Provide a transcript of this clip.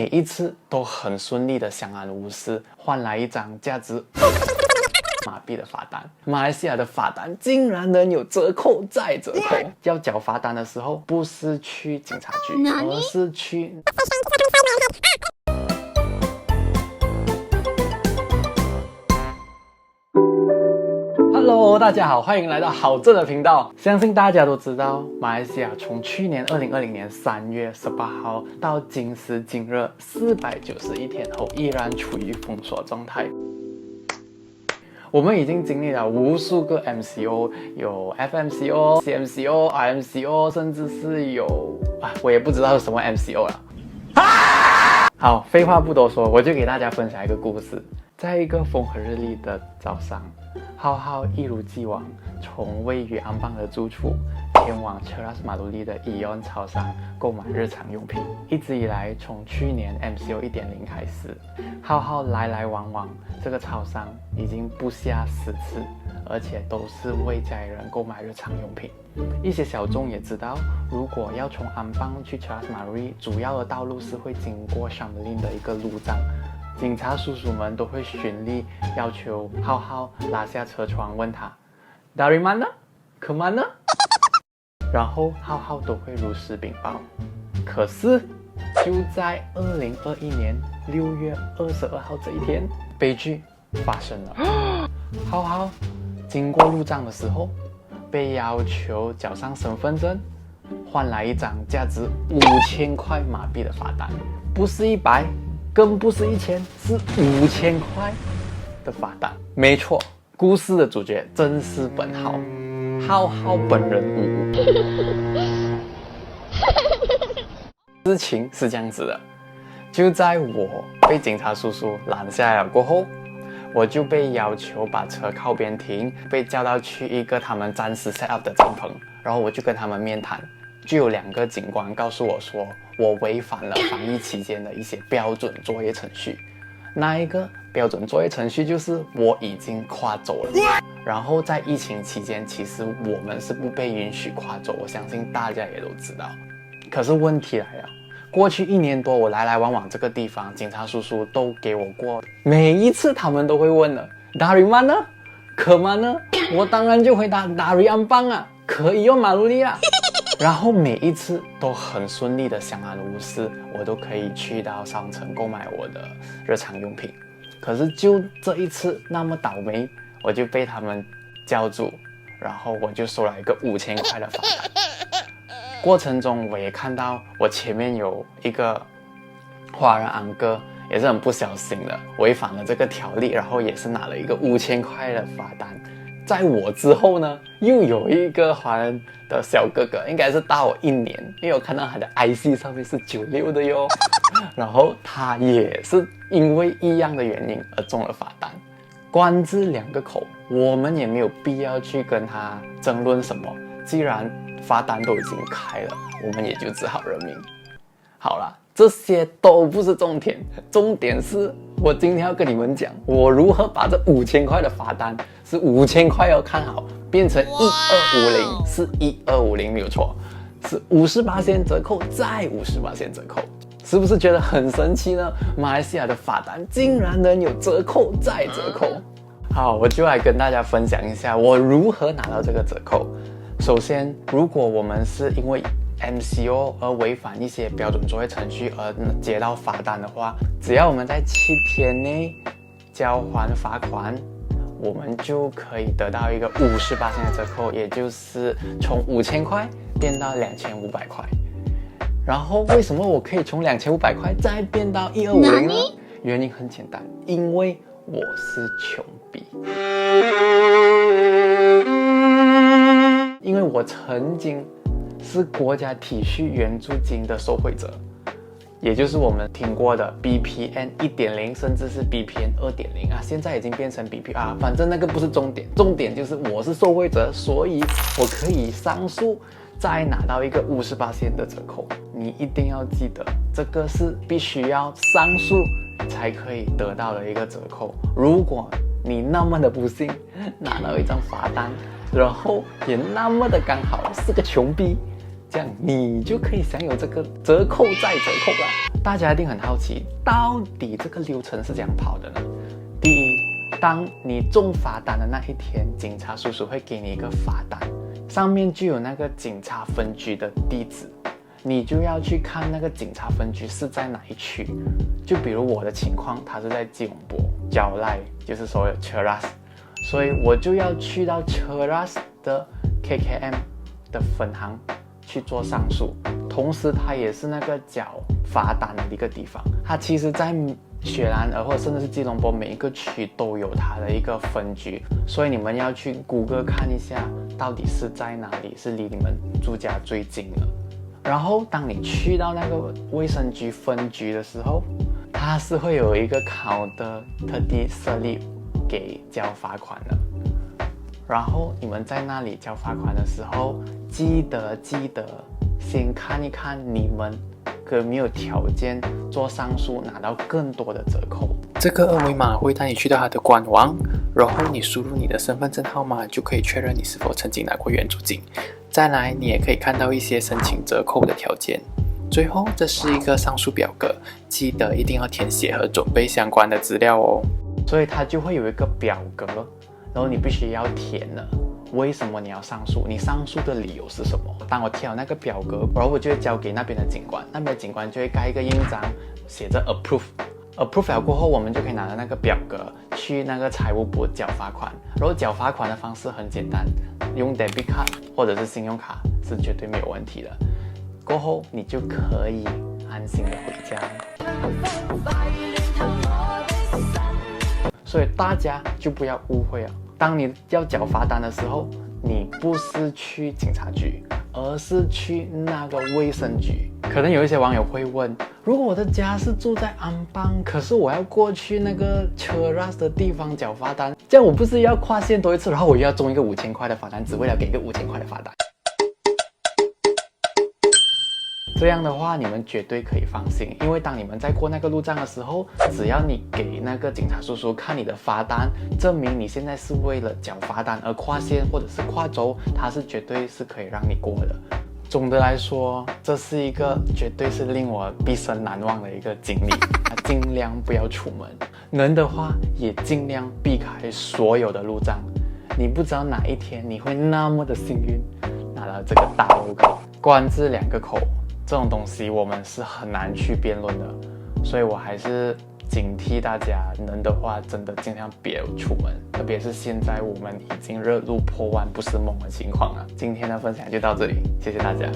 每一次都很顺利的相安无事，换来一张价值马币的罚单。马来西亚的罚单竟然能有折扣再折扣。要缴罚单的时候，不是去警察局，而是去Hello， 大家好，欢迎来到好正的频道。相信大家都知道，马来西亚从去年2020年3月18号到今时今日491天后，依然处于封锁状态。我们已经经历了无数个 MCO， 有 FMCO、CMCO、RMCO， 甚至是我也不知道是什么 MCO 了。好，废话不多说，我就给大家分享一个故事。在一个风和日丽的早上，浩浩一如既往从位于安邦的住处前往Cheras Maduri的Aeon超商购买日常用品。一直以来，从去年 MCO 1.0开始，浩浩来来往往这个超商已经不下10次，而且都是为家里人购买日常用品。一些小众也知道，如果要从安邦去Cheras Maduri，主要的道路是会经过 Shambalin 的一个路障。警察叔叔们都会循例要求浩浩拉下车窗，问他 Dari mana? Ke mana? 然后浩浩都会如实禀报。可是就在2021年6月22号这一天，悲剧发生了。浩浩经过路障的时候，被要求缴上身份证，换来一张价值5000块马币的罚单，不是100，更不是1000，是5000块的罚单。没错，故事的主角真是本浩，浩浩本人无误。事情是这样子的，就在我被警察叔叔拦下来了过后，我就被要求把车靠边停，被叫到去一个他们暂时 set up 的帐篷，然后我就跟他们面谈。就有2个警官告诉我说，我违反了防疫期间的一些标准作业程序。那一个标准作业程序就是我已经跨州了，然后在疫情期间，其实我们是不被允许跨州，我相信大家也都知道。可是问题来了，过去1年多我来来往往这个地方，警察叔叔都给我过，每一次他们都会问了 Dari mana? Ke mana? 我当然就回答 Dari Ampang 啊，可以用马路利啊。然后每一次都很顺利的相安无事，我都可以去到商城购买我的日常用品。可是就这一次那么倒霉，我就被他们叫住，然后我就收了一个5000块的罚单。过程中我也看到我前面有一个华人安哥，也是很不小心的违反了这个条例，然后也是拿了一个5000块的罚单。在我之后呢，又有一个华人的小哥哥，应该是大我1年，因为我看到他的 IC 上面是96的哟。然后他也是因为一样的原因而中了罚单。官字2个口，我们也没有必要去跟他争论什么，既然罚单都已经开了，我们也就只好认命。好了，这些都不是重点，重点是我今天要跟你们讲，我如何把这5000块的罚单，是5000块要看好，变成1250，是1250没有错，是50%折扣再50%折扣，是不是觉得很神奇呢？马来西亚的罚单竟然能有折扣再折扣。好，我就来跟大家分享一下我如何拿到这个折扣。首先，如果我们是因为MCO 而违反一些标准作业程序而接到罚单的话，只要我们在7天内交还罚款，我们就可以得到一个50%的折扣，也就是从5000块变到2500块。然后为什么我可以从2500块再变到1250呢？原因很简单，因为我是穷逼。因为我曾经是国家体恤援助金的受惠者，也就是我们听过的 BPN 1.0，甚至是 BPN 2.0啊，现在已经变成 BPR， 反正那个不是重点，重点就是我是受惠者，所以我可以上诉，再拿到一个50%的折扣。你一定要记得，这个是必须要上诉才可以得到的一个折扣。如果你那么的不幸拿到一张罚单，然后也那么的刚好是个穷逼，这样你就可以享有这个折扣再折扣了。大家一定很好奇，到底这个流程是怎样跑的呢？第一，当你中罚单的那一天，警察叔叔会给你一个罚单，上面就有那个警察分局的地址，你就要去看那个警察分局是在哪一区。就比如我的情况，它是在吉隆坡蕉赖，就是所谓的 Cheras， 所以我就要去到 Cheras 的 KKM 的分行去做上诉，同时它也是那个缴罚单的一个地方。它其实在雪兰莪或者甚至是吉隆坡每一个区都有它的一个分局，所以你们要去谷歌看一下到底是在哪里，是离你们住家最近的。然后当你去到那个卫生局分局的时候，它是会有一个考的特地设立给交罚款的。然后你们在那里交罚款的时候，记得先看一看你们有没有条件做上诉拿到更多的折扣。这个二维码会带你去到它的官网，然后你输入你的身份证号码，就可以确认你是否曾经拿过援助金。再来，你也可以看到一些申请折扣的条件。最后，这是一个上诉表格，记得一定要填写和准备相关的资料哦。所以它就会有一个表格，然后你必须要填了。为什么你要上诉？你上诉的理由是什么？当我填好那个表格，然后我就会交给那边的警官，那边的警官就会盖一个印章，写着 approve。approve 了过后，我们就可以拿着那个表格去那个财务部缴罚款。然后缴罚款的方式很简单，用 debit card 或者是信用卡是绝对没有问题的。过后你就可以安心的回家。所以大家就不要误会了，当你要缴罚单的时候，你不是去警察局，而是去那个卫生局。可能有一些网友会问，如果我的家是住在安邦，可是我要过去那个 Cheras 的地方缴罚单，这样我不是要跨县多一次，然后我又要中一个5000块的罚单，只为了给一个5000块的罚单。这样的话，你们绝对可以放心，因为当你们在过那个路障的时候，只要你给那个警察叔叔看你的罚单，证明你现在是为了缴罚单而跨县或者是跨州，他是绝对是可以让你过的。总的来说，这是一个绝对是令我毕生难忘的一个经历。尽量不要出门，能的话也尽量避开所有的路障。你不知道哪一天你会那么的幸运拿到这个大logo，关字2个口。这种东西我们是很难去辩论的，所以我还是警惕大家，能的话真的尽量别出门，特别是现在我们已经热度破万不是梦的情况了。今天的分享就到这里，谢谢大家。